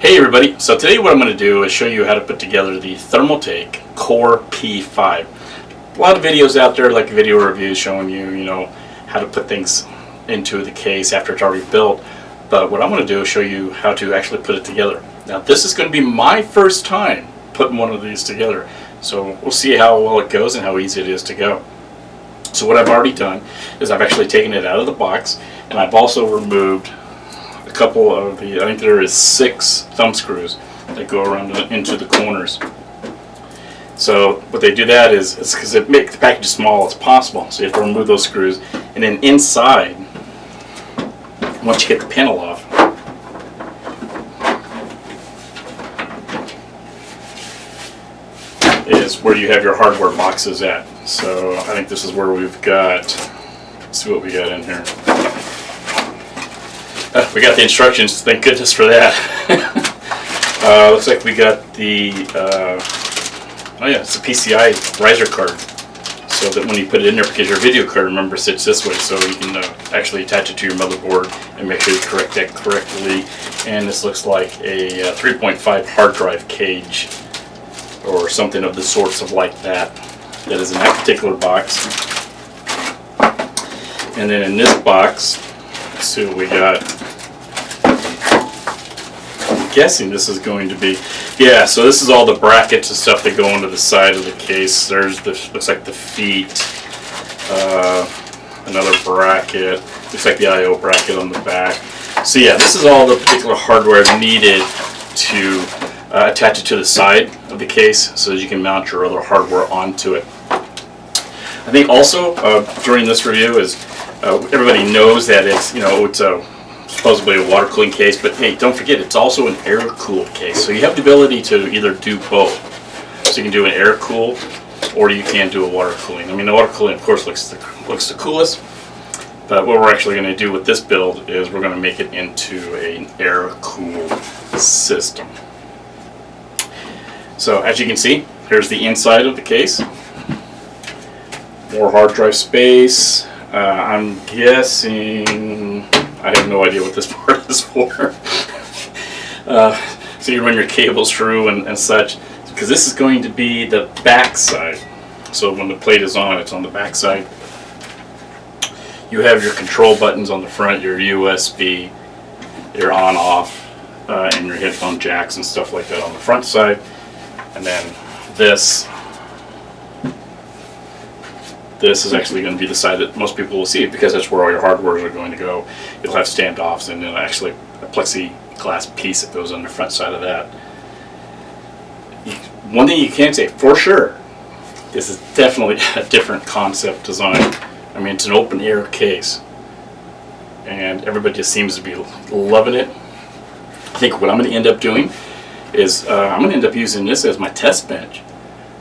Hey everybody, so today what I'm going to do is show you how to put together the Thermaltake Core P5. A lot of videos out there, like video reviews showing you, how to put things into the case after it's already built. But what I'm going to do is show you how to actually put it together. Now this is going to be my first time putting one of these together. So we'll see how well it goes and how easy it is to go. So what I've already done is I've actually taken it out of the box, and I've also removed a couple of I think there is 6 thumb screws that go around into the corners. So what they do that is it's because it makes the package as small as possible. So you have to remove those screws, and then inside, once you get the panel off, is where you have your hardware boxes at. So I think this is where we've got, let's see what we got in here. We got the instructions, thank goodness for that. Looks like we got the, oh yeah, it's a PCI riser card. So that when you put it in there, because your video card, remember, sits this way, so you can actually attach it to your motherboard and make sure you correct that correctly. And this looks like a 3.5 hard drive cage or something of the sorts of like that. That is in that particular box. And then in this box, let's see what we got. I'm guessing this is going to be, yeah, so this is all the brackets and stuff that go into the side of the case. There's the, looks like the feet, another bracket, looks like the I/O bracket on the back. So yeah, this is all the particular hardware needed to attach it to the side of the case so that you can mount your other hardware onto it. I think also during this review is everybody knows that it's supposedly a water cooling case, but hey, don't forget it's also an air cooled case. So you have the ability to either do both. So you can do an air cool, or you can do a water cooling. I mean, the water cooling of course looks the coolest, but what we're actually going to do with this build is we're going to make it into an air cooled system. So as you can see, here's the inside of the case. More hard drive space. I'm guessing, I have no idea what this part is for. So you run your cables through and such, because this is going to be the back side. So when the plate is on, it's on the back side. You have your control buttons on the front, your USB, your on-off, and your headphone jacks and stuff like that on the front side. And then this is actually going to be the side that most people will see, because that's where all your hardwares are going to go. You'll have standoffs and then actually a plexiglass piece that goes on the front side of that. One thing you can say for sure, this is definitely a different concept design. I mean, it's an open air case, and everybody just seems to be loving it. I think what I'm going to end up doing is I'm going to end up using this as my test bench.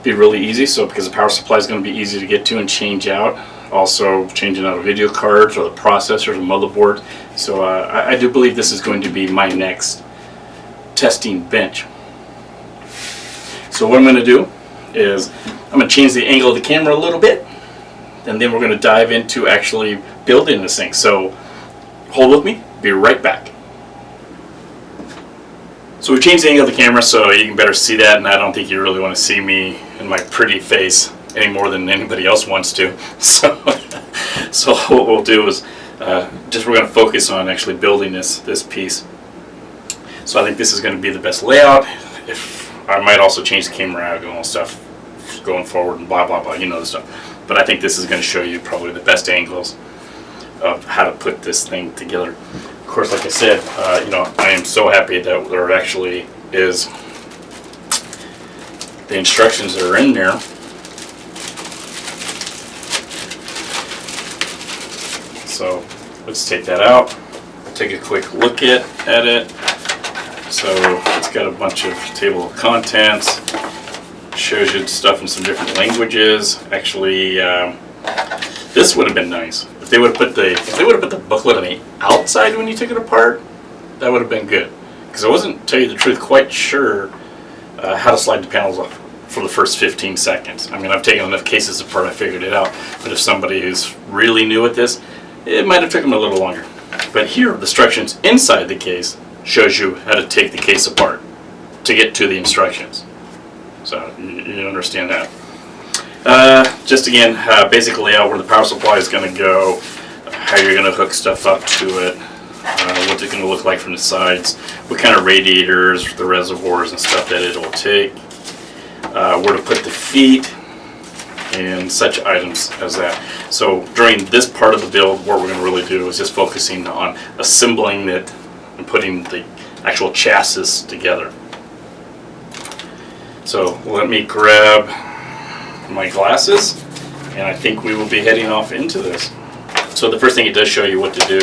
Be really easy, so because the power supply is going to be easy to get to and change out. Also changing out video cards or the processors and motherboard. So I do believe this is going to be my next testing bench. So what I'm going to do is I'm going to change the angle of the camera a little bit, and then we're going to dive into actually building this thing. So hold with me, be right back. So we changed the angle of the camera so you can better see that, and I don't think you really want to see me and my pretty face any more than anybody else wants to. So what we'll do is we're going to focus on actually building this piece. So I think this is going to be the best layout. If I might also change the camera angle and stuff going forward and blah blah blah, you know the stuff. But I think this is going to show you probably the best angles of how to put this thing together. Of course, like I said, I am so happy that there actually is the instructions that are in there. So let's take that out, take a quick look at it. So it's got a bunch of table of contents, shows you stuff in some different languages. Actually, this would have been nice. If they would have put the booklet on the outside when you took it apart, that would have been good. Because I wasn't, to tell you the truth, quite sure how to slide the panels off for the first 15 seconds. I mean, I've taken enough cases apart, I figured it out. But if somebody who's really new at this, it might have taken them a little longer. But here, the instructions inside the case shows you how to take the case apart to get to the instructions. So you understand that. Just again, basic layout where the power supply is going to go, how you're going to hook stuff up to it, what it's going to look like from the sides, what kind of radiators, the reservoirs and stuff that it'll take, where to put the feet, and such items as that. So during this part of the build, what we're going to really do is just focusing on assembling it and putting the actual chassis together. So let me grab my glasses, and I think we will be heading off into this. So the first thing it does show you what to do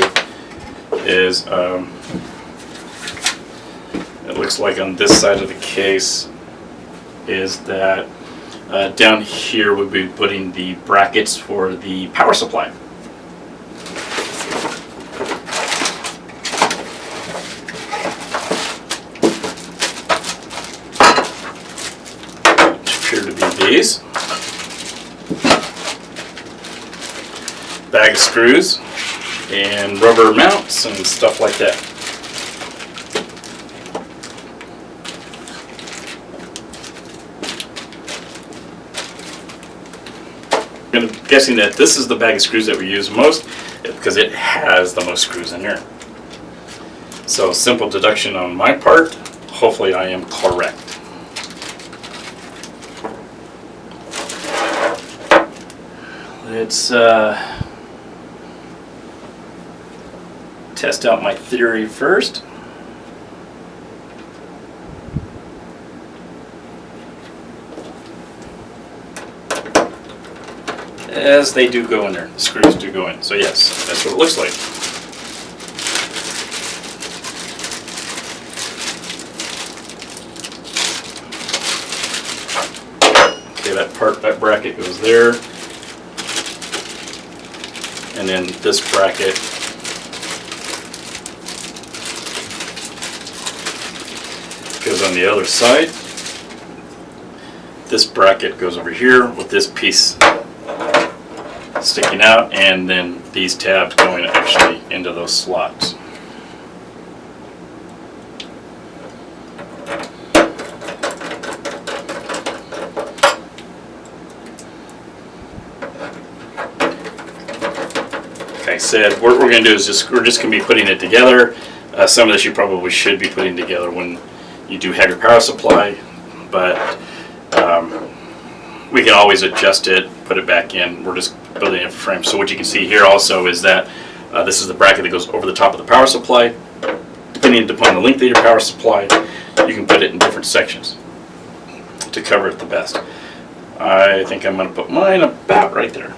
is, it looks like on this side of the case is that down here we'll be putting the brackets for the power supply. Which appear to be these. Bag of screws and rubber mounts and stuff like that. I'm guessing that this is the bag of screws that we use most because it has the most screws in here. So simple deduction on my part. Hopefully I am correct. Let's test out my theory first. As they do go in there, the screws do go in. So yes, that's what it looks like. Okay, that bracket goes there. And then this bracket goes on the other side. This bracket goes over here with this piece sticking out, and then these tabs going actually into those slots. Like I said, what we're going to do is we're just going to be putting it together. Some of this you probably should be putting together when you do have your power supply, but we can always adjust it, put it back in. We're just building it for frame. So what you can see here also is that this is the bracket that goes over the top of the power supply. Depending upon the length of your power supply, you can put it in different sections to cover it the best. I think I'm going to put mine about right there.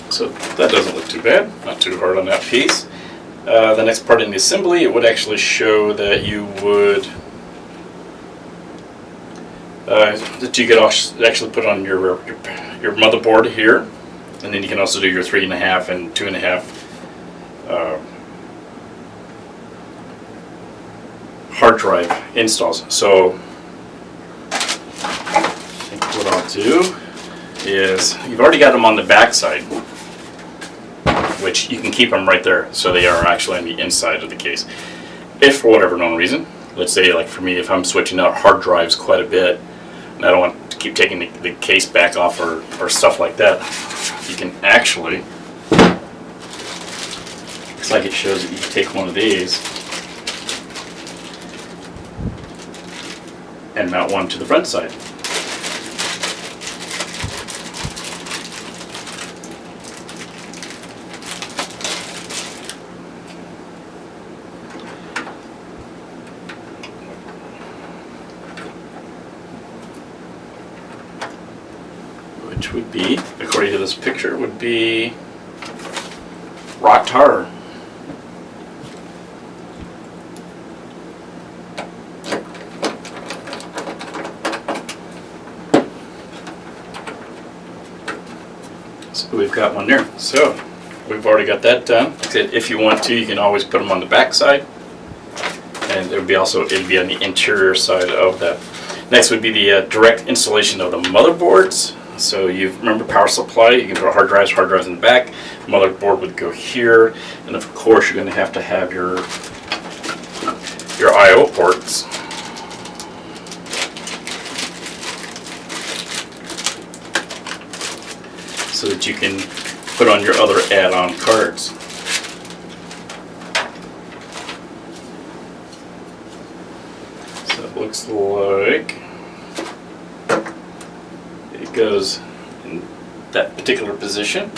So that doesn't look too bad, not too hard on that piece. The next part in the assembly, it would actually show that you would, that you could actually put on your motherboard here, and then you can also do your 3.5 and 2.5 hard drive installs. So I think what I'll do is, you've already got them on the back side, which you can keep them right there, so they are actually on the inside of the case. If for whatever known reason, let's say like for me, if I'm switching out hard drives quite a bit, and I don't want to keep taking the case back off or stuff like that, you can actually, looks like it shows that you can take one of these and mount one to the front side. Which would be, according to this picture, would be rock tar. So we've got one there. So we've already got that done. Like I said, if you want to, you can always put them on the back side. and it'd be on the interior side of that. Next would be the direct installation of the motherboards. So you remember power supply, you can put hard drives in the back, motherboard would go here, and of course you're going to have your I/O ports. So that you can put on your other add-on cards. So it looks like it goes in that particular position.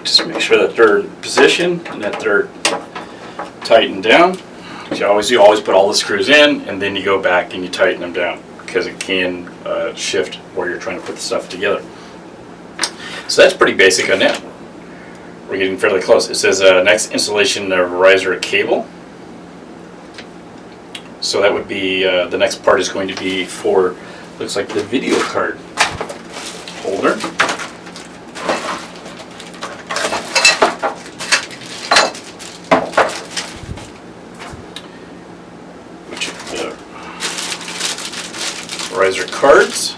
Just make sure that they're in position and that they're tightened down. You always put all the screws in, and then you go back and you tighten them down, because it can shift where you're trying to put the stuff together. So that's pretty basic on that. We're getting fairly close. It says next installation of riser cable. So that would be the next part is going to be for, looks like, the video card holder. Riser cards.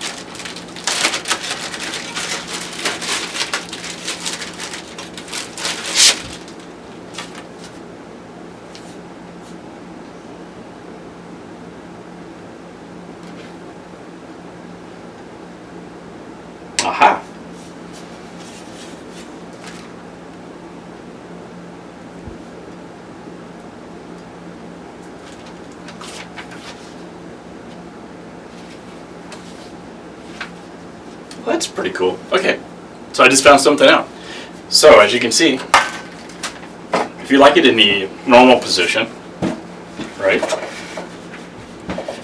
Aha. Well, that's pretty cool. Okay, so I just found something out. So as you can see, if you like it in the normal position, right?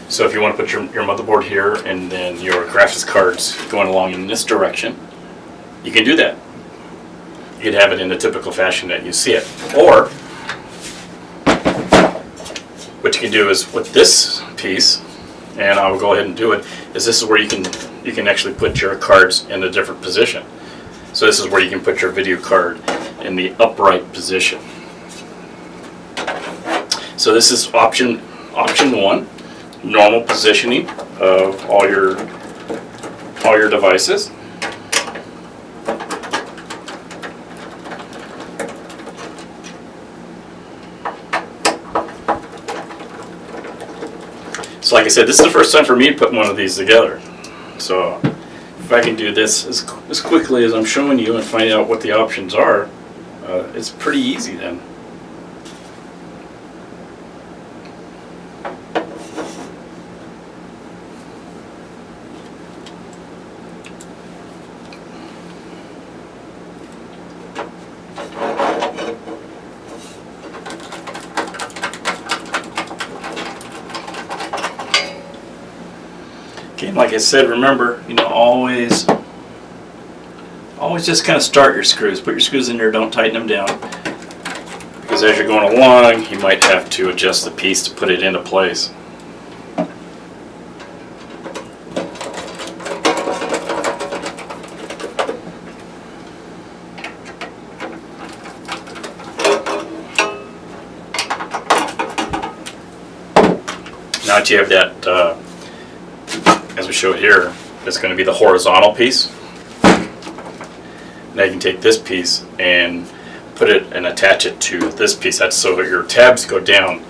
So if you want to put your motherboard here and then your graphics cards going along in this direction, you can do that. You could have it in the typical fashion that you see it. Or what you can do is with this piece, and I will go ahead and do it, is this is where you can actually put your cards in a different position. So this is where you can put your video card in the upright position. So this is option one, normal positioning of all your devices. So like I said, this is the first time for me to put one of these together. So if I can do this as quickly as I'm showing you and find out what the options are, it's pretty easy then. Okay, like I said, remember, always just kind of start your screws. Put your screws in there, don't tighten them down. Because as you're going along, you might have to adjust the piece to put it into place. Now that you have that, as we show it here, it's going to be the horizontal piece. Now you can take this piece and put it and attach it to this piece. That's so that your tabs go down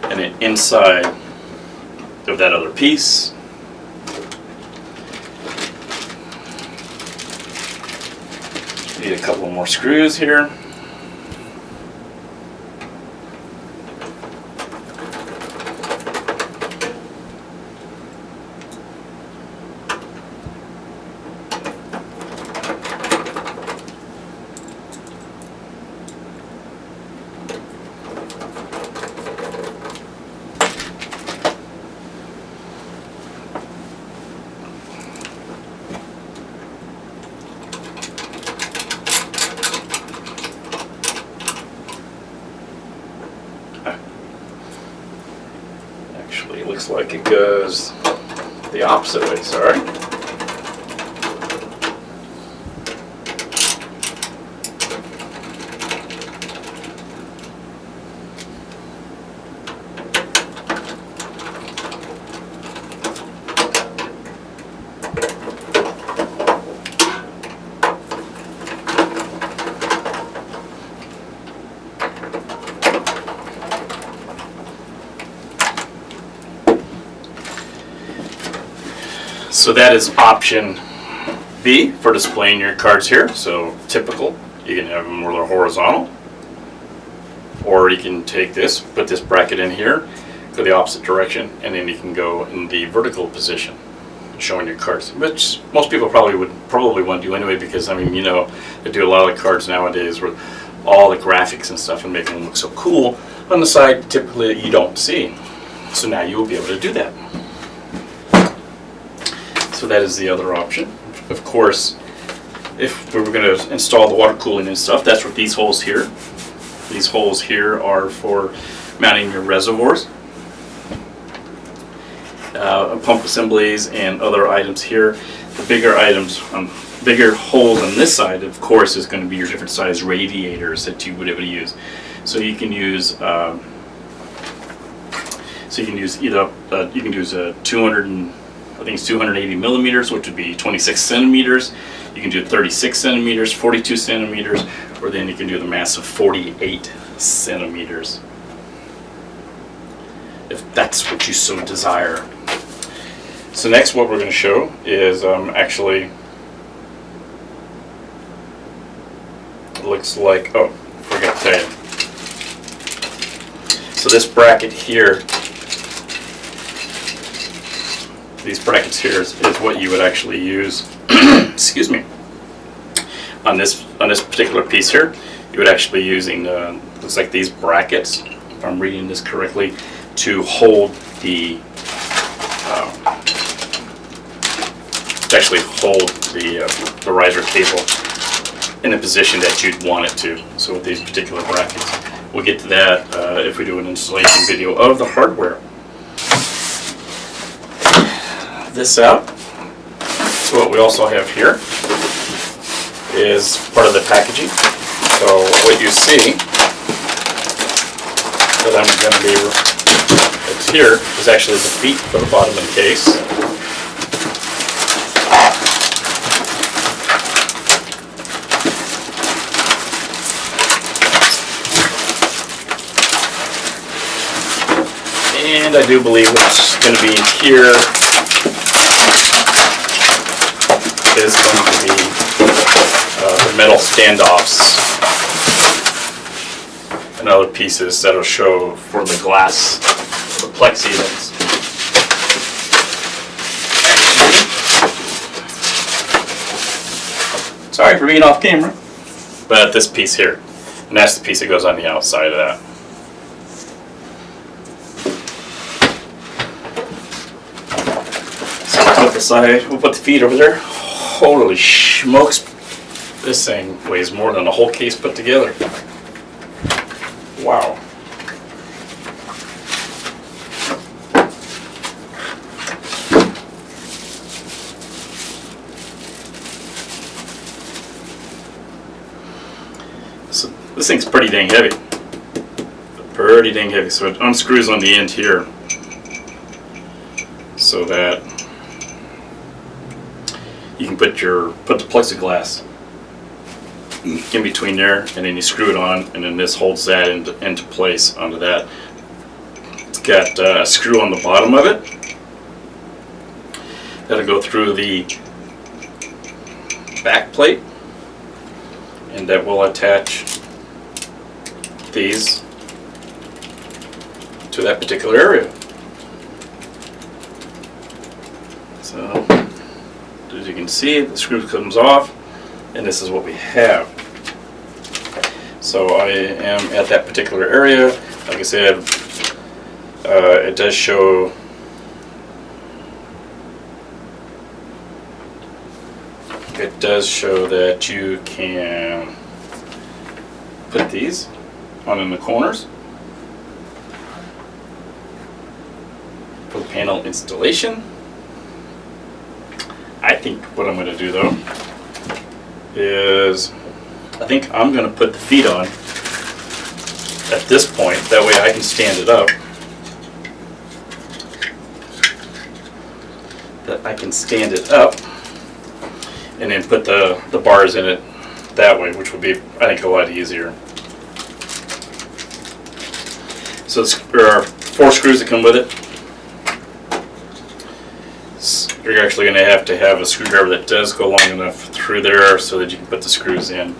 and then inside of that other piece. Need a couple more screws here. looks like it goes the opposite way, sorry. So that is option B for displaying your cards here. So typical, you can have them more horizontal, or you can take this, put this bracket in here, go the opposite direction, and then you can go in the vertical position, showing your cards, which most people probably want to do anyway, because I mean, you know, they do a lot of cards nowadays with all the graphics and stuff and making them look so cool on the side. Typically, you don't see. So now you will be able to do that. So that is the other option. Of course, if we were going to install the water cooling and stuff, that's what these holes here. These holes here are for mounting your reservoirs, pump assemblies, and other items here. The bigger items, bigger holes on this side, of course, is going to be your different size radiators that you would able to use. So you can use, a 280 millimeters, which would be 26 centimeters. You can do 36 centimeters, 42 centimeters, or then you can do the massive 48 centimeters, if that's what you so desire. So next, what we're going to show is actually, it looks like, oh, I forgot to tell you. So this bracket here, these brackets here is what you would actually use excuse me, on this particular piece here. You would actually be using looks like these brackets, if I'm reading this correctly, to hold the the riser cable in a position that you'd want it to. So with these particular brackets, we'll get to that if we do an installation video of the hardware. This out. So what we also have here is part of the packaging. So what you see that I'm going to be, it's here, is actually the feet for the bottom of the case. And I do believe what's going to be in here is going to be the metal standoffs and other pieces that will show for the glass, the plexi that's sorry for being off camera, but this piece here, and that's the piece that goes on the outside of that. So we'll put the side, we'll put the feet over there. Holy smokes, this thing weighs more than a whole case put together. Wow. So this thing's pretty dang heavy. Pretty dang heavy. So it unscrews on the end here so that you can put the plexiglass in between there, and then you screw it on, and then this holds that into place onto that. It's got a screw on the bottom of it that'll go through the back plate, and that will attach these to that particular area. So as you can see, the screw comes off, and this is what we have. So I am at that particular area. Like I said, it does show that you can put these on in the corners. electrical panel installation. I think what I'm going to do though is I think I'm going to put the feet on at this point. That way I can stand it up. And then put the bars in it that way, which will be, I think, a lot easier. So there are 4 screws that come with it. You're actually going to have a screwdriver that does go long enough through there so that you can put the screws in.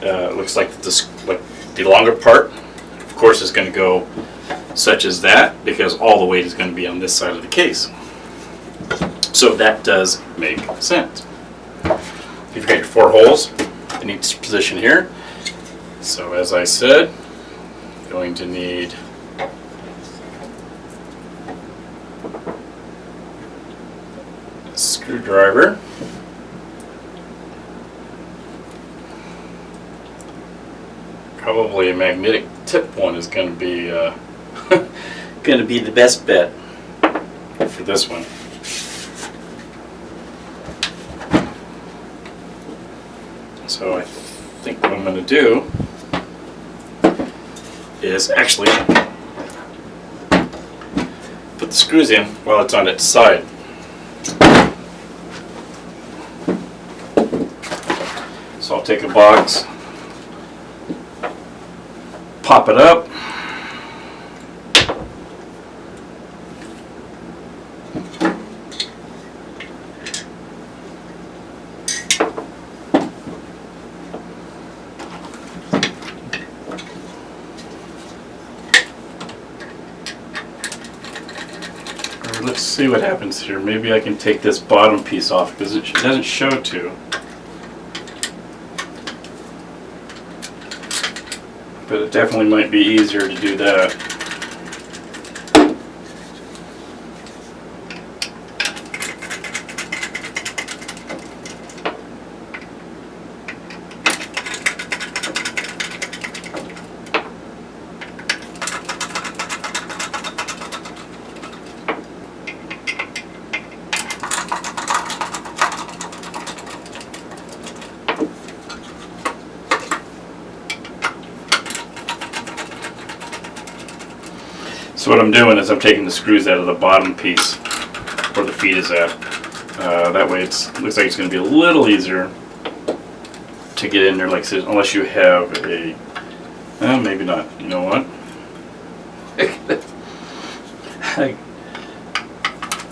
It looks like the longer part, of course, is going to go such as that, because all the weight is going to be on this side of the case. So that does make sense. You've got your 4 holes in each position here. So as I said, going to need a screwdriver. Probably a magnetic tip one is going to be the best bet for this one. So I think what I'm going to do is actually put the screws in while it's on its side. So I'll take a box, pop it up, let's see what happens here. Maybe I can take this bottom piece off because it doesn't show to. But it definitely might be easier to do that. So what I'm doing is I'm taking the screws out of the bottom piece where the feet is at. That way it looks like it's going to be a little easier to get in there, like I said, unless you have a, maybe not, you know what?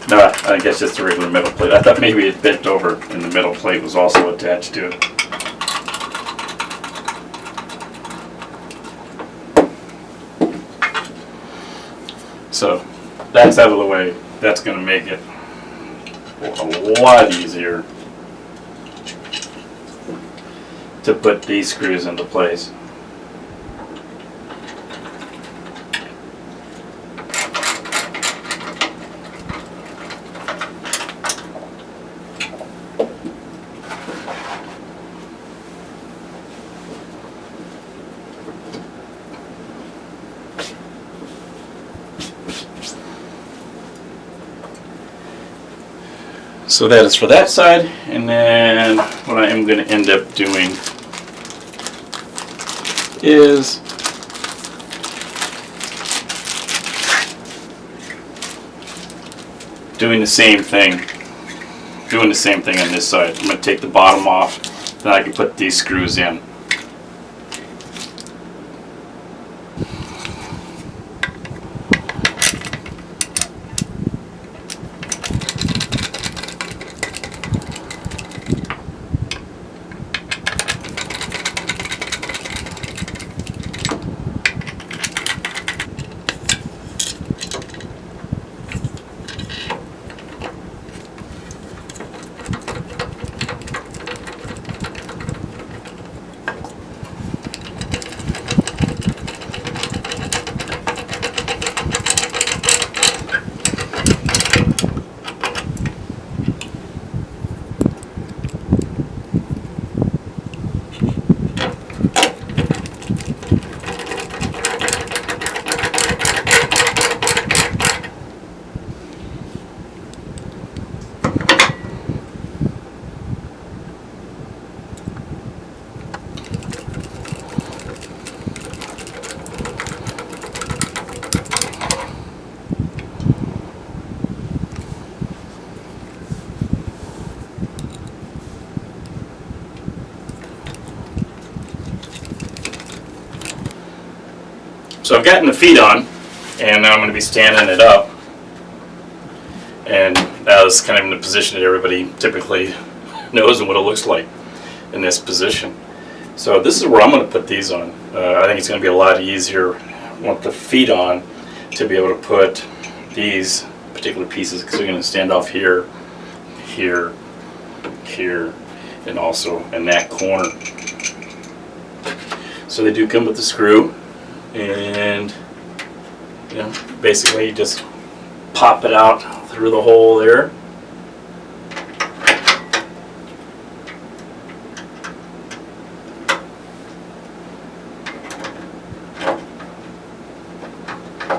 No, I guess just a regular metal plate. I thought maybe it bent over and the metal plate was also attached to it. So that's out of the way. That's going to make it a lot easier to put these screws into place. So that is for that side, and then what I am going to end up doing is doing the same thing on this side. I'm going to take the bottom off, then I can put these screws in. So I've gotten the feet on, and now I'm going to be standing it up. And that was kind of in the position that everybody typically knows and what it looks like in this position. So this is where I'm going to put these on. I think it's going to be a lot easier with the feet on to be able to put these particular pieces, because they're going to stand off here, here, here, and also in that corner. So they do come with the screw, and you know, basically you just pop it out through the hole there.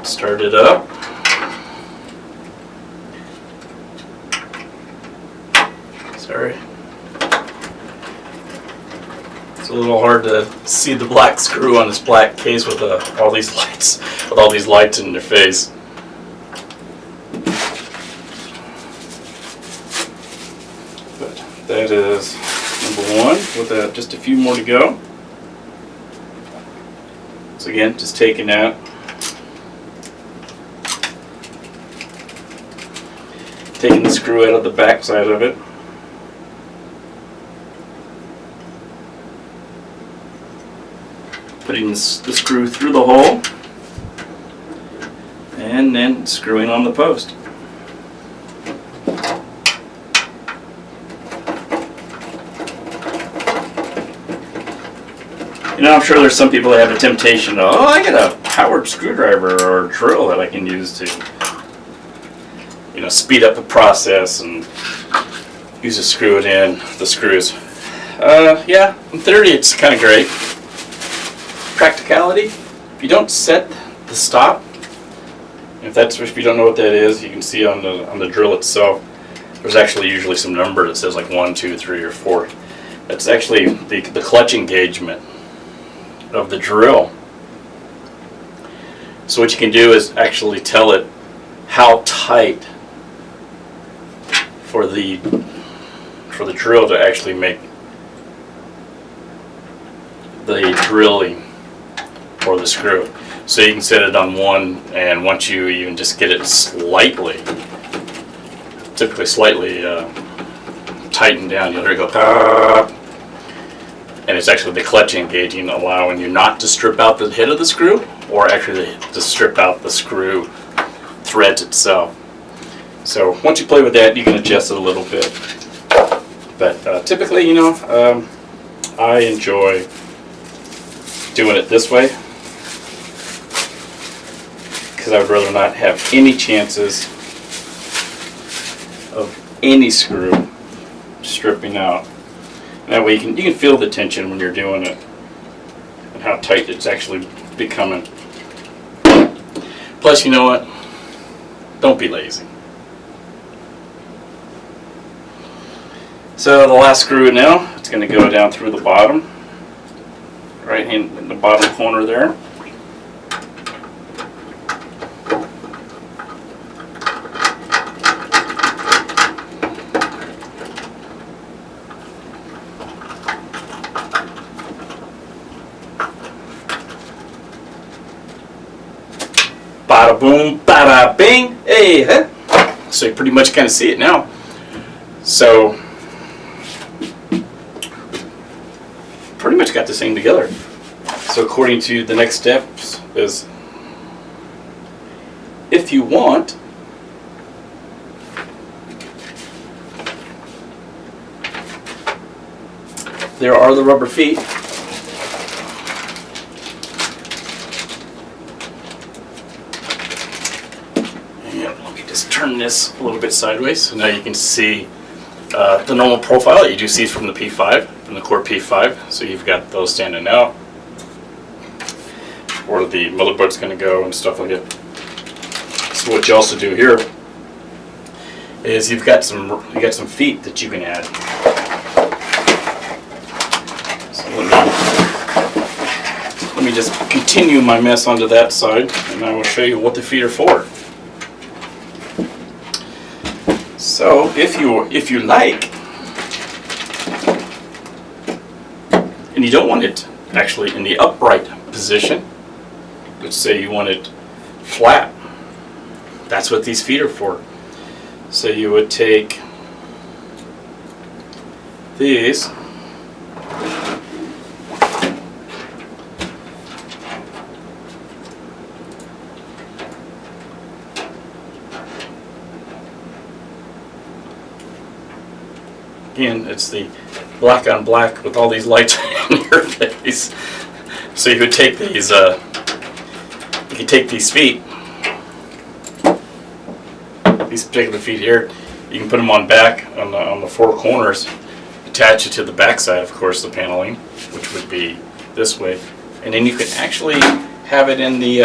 Start it up. Sorry. It's a little hard to see the black screw on this black case with all these lights in their face. But that is number one, with just a few more to go. So again, just taking out. Taking the screw out of the back side of it. Putting the screw through the hole. And then screwing on the post. You know, I'm sure there's some people that have a temptation of, oh, I got a powered screwdriver or a drill that I can use to, you know, speed up the process and use to screw it in, the screws. Yeah, in theory it's kind of great. Practicality, if you don't set the stop, if you don't know what that is, you can see on the drill itself, there's actually usually some number that says like 1, 2, 3, or 4. That's actually the clutch engagement of the drill. So what you can do is actually tell it how tight for the drill to actually make the drilling for the screw. So you can set it on 1, and once you even just get it typically slightly tightened down, you'll hear it go, and it's actually the clutch engaging, allowing you not to strip out the head of the screw, or actually to strip out the screw threads itself. So once you play with that, you can adjust it a little bit. But typically, you know, I enjoy doing it this way, because I would rather not have any chances of any screw stripping out. And that way you can feel the tension when you're doing it and how tight it's actually becoming. Plus, you know what? Don't be lazy. So the last screw now, it's going to go down through the bottom, right in the bottom corner there. Bada boom, bada bing, hey, huh? So you pretty much kind of see it now. So pretty much got this thing together. So according to the next steps is, if you want, there are the rubber feet. Let me just turn this a little bit sideways so now you can see the normal profile that you do see from the P5, from the Core P5. So you've got those standing out, where the motherboard's going to go and stuff like that. So what you also do here is you've got some feet that you can add. So let me just continue my mess onto that side, and I will show you what the feet are for. So if you like, and you don't want it actually in the upright position, let's say you want it flat. That's what these feet are for. So you would take these, again, it's the black on black with all these lights in your face. So you could take these, you could take these feet, these particular feet here, you can put them on back on the four corners, attach it to the back side, of course, the paneling, which would be this way, and then you could actually have it in the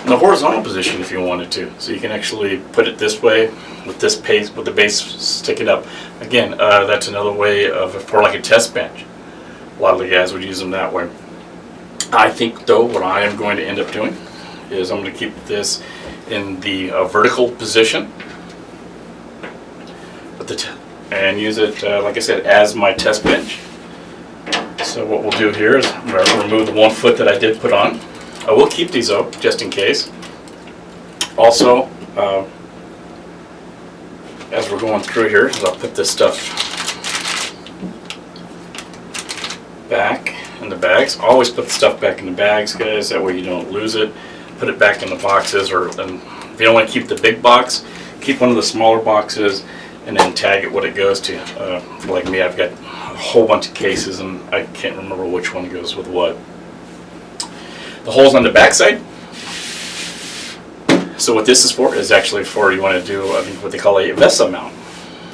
horizontal position if you wanted to. So you can actually put it this way with this base, with the base sticking up. Again, that's another way for like a test bench. A lot of the guys would use them that way. I think though what I am going to end up doing is I'm going to keep this in the vertical position with and use it, like I said, as my test bench. So what we'll do here is I'm going to remove the 1 foot that I did put on. I will keep these up just in case. Also, as we're going through here, I'll put this stuff back in the bags. Always put the stuff back in the bags, guys, that way you don't lose it. Put it back in the boxes, or if you don't want to keep the big box, keep one of the smaller boxes and then tag it what it goes to. Like me, I've got a whole bunch of cases and I can't remember which one goes with what. The holes on the back side. So what this is for is actually for, you want to do what they call a VESA mount.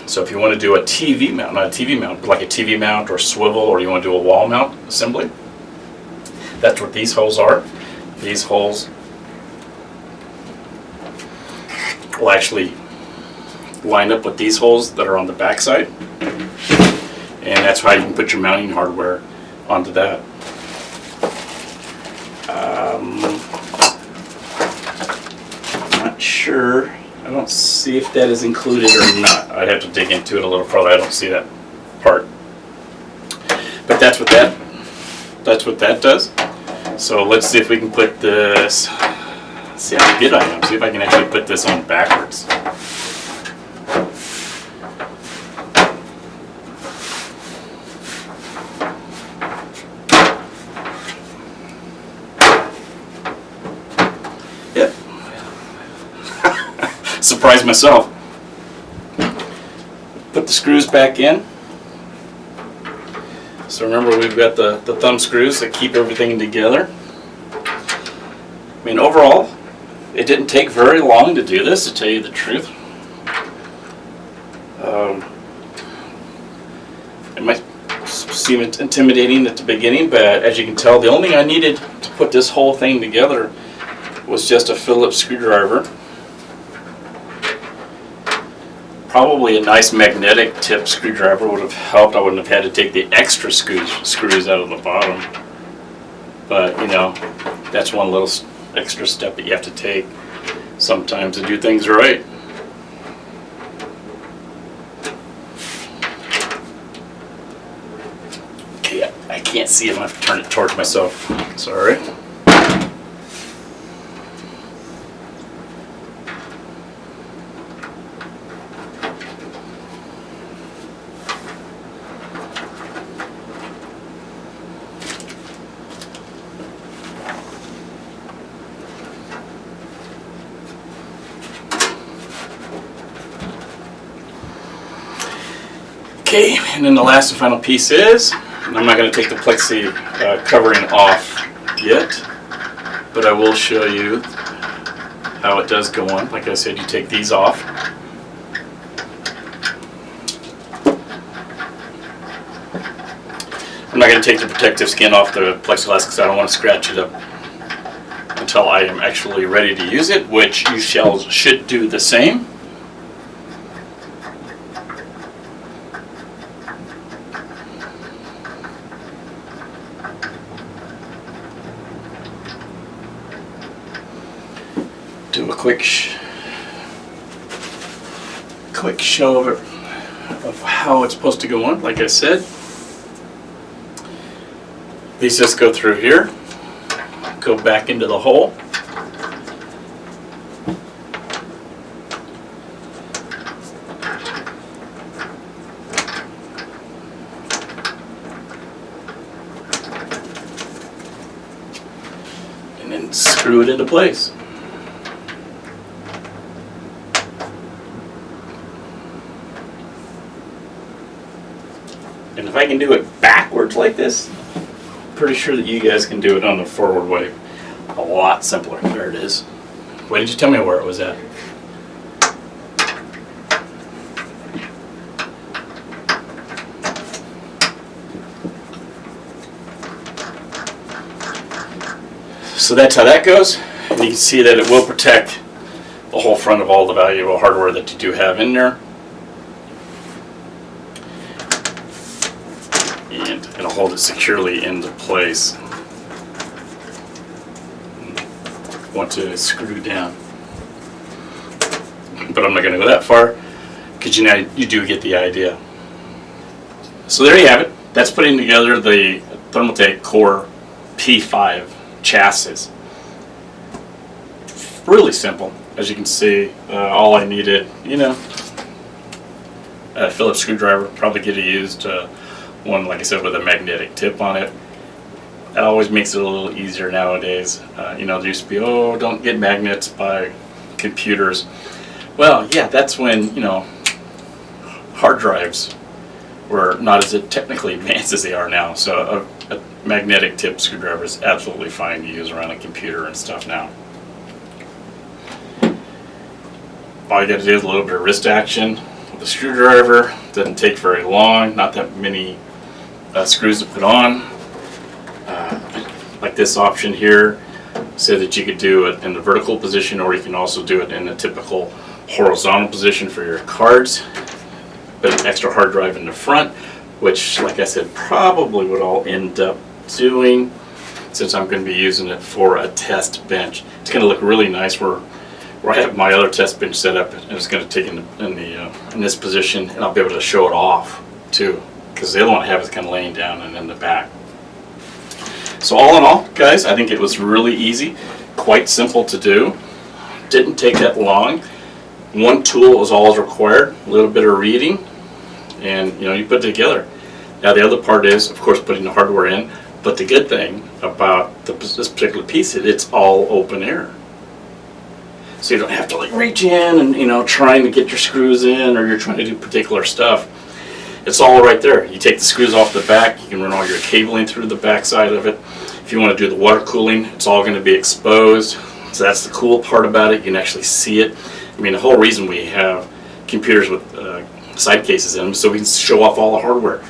So if you want to do a TV mount, not a TV mount, but like a TV mount or swivel, or you want to do a wall mount assembly, that's what these holes are. These holes will actually line up with these holes that are on the back side, and that's how you can put your mounting hardware onto that. Not sure. I don't see if that is included or not. I'd have to dig into it a little further. I don't see that part. But that's what that does. So let's see if we can put this. Let's see how good I am. See if I can actually put this on backwards. Yep. Surprised myself. Put the screws back in. So remember, we've got the thumb screws that keep everything together. I mean, overall, it didn't take very long to do this, to tell you the truth. It might seem intimidating at the beginning, but as you can tell, the only thing I needed to put this whole thing together was just a Phillips screwdriver. Probably a nice magnetic tip screwdriver would have helped. I wouldn't have had to take the extra screws out of the bottom. But, you know, that's one little extra step that you have to take sometimes to do things right. Okay, I can't see it. I have to turn it towards myself. Sorry. Okay, and then the last and final piece is, and I'm not going to take the plexi covering off yet, but I will show you how it does go on. Like I said, you take these off. I'm not going to take the protective skin off the plexiglass because I don't want to scratch it up until I am actually ready to use it, which you should do the same. Do a quick show of it, of how it's supposed to go on. Like I said, these just go through here. go back into the hole. And then screw it into place. And if I can do it backwards like this, I'm pretty sure that you guys can do it on the forward way a lot simpler. There it is. Why did you tell me where it was at? So that's how that goes. And you can see that it will protect the whole front of all the valuable hardware that you do have in there. And it'll hold it securely into place once it is screwed down. But I'm not going to go that far because you do get the idea. So there you have it. That's putting together the Thermaltake Core P5 chassis. Really simple, as you can see. All I needed, a Phillips screwdriver. Probably could have used one, like I said, with a magnetic tip on it. That always makes it a little easier nowadays. There used to be, oh, don't get magnets by computers. Well, yeah, that's when hard drives were not as technically advanced as they are now. So a magnetic tip screwdriver is absolutely fine to use around a computer and stuff now. All you got to do is a little bit of wrist action with the screwdriver. Doesn't take very long, not that many screws to put on. Like this option here, so that you could do it in the vertical position, or you can also do it in the typical horizontal position for your cards. Put an extra hard drive in the front, which, like I said, probably what I'll end up doing, since I'm going to be using it for a test bench. It's going to look really nice where I have my other test bench set up, and it's going to take in this position, and I'll be able to show it off too, because the other one I have is kind of laying down and in the back. So all in all, guys, I think it was really easy, quite simple to do. Didn't take that long. One tool is all required, a little bit of reading, and you put it together. Now the other part is, of course, putting the hardware in, but the good thing about this particular piece is it's all open air. So you don't have to like reach in and trying to get your screws in, or you're trying to do particular stuff. It's all right there. You take the screws off the back, you can run all your cabling through the back side of it. If you want to do the water cooling, it's all going to be exposed. So that's the cool part about it. You can actually see it. I mean, the whole reason we have computers with side cases in them, so we can show off all the hardware.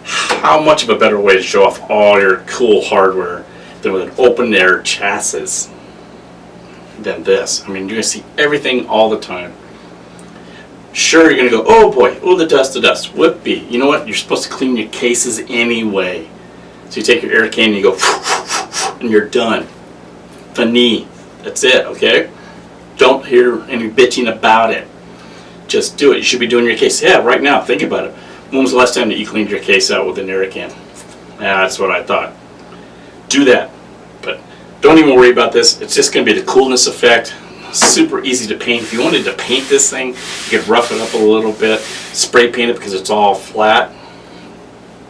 How much of a better way to show off all your cool hardware than with an open air chassis than this? I mean, you're going to see everything all the time. Sure, you're going to go, oh boy, oh the dust, whoopee. You know what? You're supposed to clean your cases anyway. So you take your air can and you go, and you're done. Fini. That's it, okay? Don't hear any bitching about it. Just do it. You should be doing your case. Yeah, right now, think about it. When was the last time that you cleaned your case out with an air can? Yeah, that's what I thought. Do that. But don't even worry about this. It's just going to be the coolness effect. Super easy to paint. If you wanted to paint this thing, you could rough it up a little bit, spray paint it because it's all flat.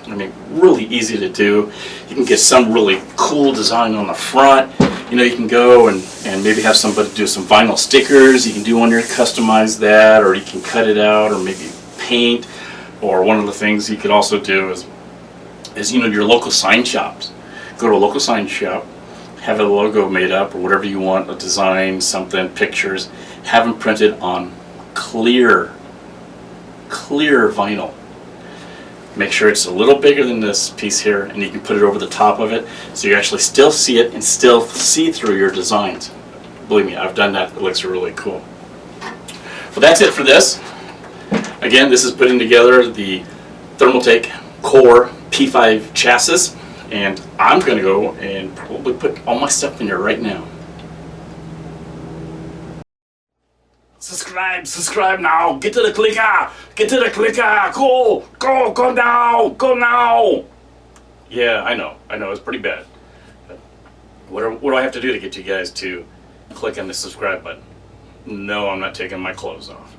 I mean, really easy to do. You can get some really cool design on the front. You can go and maybe have somebody do some vinyl stickers. You can do one here, customize that, or you can cut it out, or maybe paint. Or one of the things you could also do is your local sign shops. Go to a local sign shop, have a logo made up or whatever you want, a design, something, pictures, have them printed on clear vinyl. Make sure it's a little bigger than this piece here, and you can put it over the top of it so you actually still see it and still see through your designs. Believe me, I've done that. It looks really cool. Well, that's it for this. Again, this is putting together the Thermaltake Core P5 chassis, and I'm going to go and probably put all my stuff in here right now. Subscribe now, get to the clicker, go now. Yeah, I know, it's pretty bad. What do I have to do to get you guys to click on the subscribe button? No, I'm not taking my clothes off.